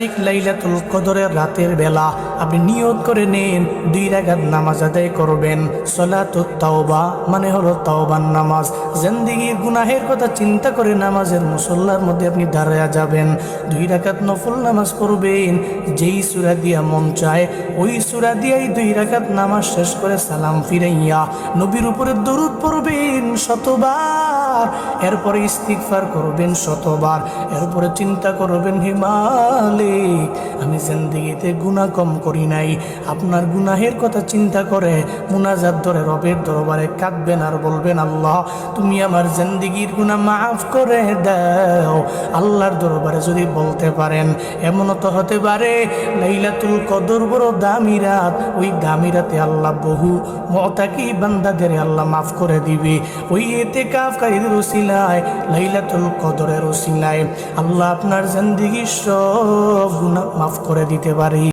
লাইলাতুল কদরের রাতের বেলা আপনি নিয়ত করে নেন 2 রাকাত নামাজ আদায় করবেন। সলাতুত তাওবা মানে হলো তাওবার নামাজ। জিন্দেগির গুনাহের কথা চিন্তা করে নামাজের মুসল্লার মধ্যে আপনি দাঁড়ায়া যাবেন। 2 রাকাত নফল নামাজ পড়বেন। যেই সূরা দিয়া মন চায় ওই সূরা দিয়াই 2 রাকাত নামাজ শেষ করে সালাম ফিরাইয়া নবীর উপরে দরুদ পড়বেন শতবার। এরপরে ইস্তিগফার করবেন শতবার। এরপরে চিন্তা করবেন, হে মালিক, আমি জিন্দেগিতে গুনাহ কম করি নাই। আপনার গুনাহের কথা চিন্তা করে মুনাজাত ধরে রবের দরবারে কাঁদবেন আর বলবেন, আল্লাহ তুমি আমার জিন্দেগির গুনাহ মাফ করে দাও। আল্লাহর দরবারে যদি বলতে পারেন, এমনও তো হতে পারে লাইলাতুল কদর বড় দামি রাত, ওই দামি রাতে আল্লাহ বহু মুতাকি বান্দাদের আল্লাহ মাফ করে দিবে। ওই ইতিকাফকারীদের উসিলায় লাইলাতুল কদরের উসিলায় আল্লাহ আপনার জিন্দেগির সব গুনাহ মাফ করে দিতে পারে।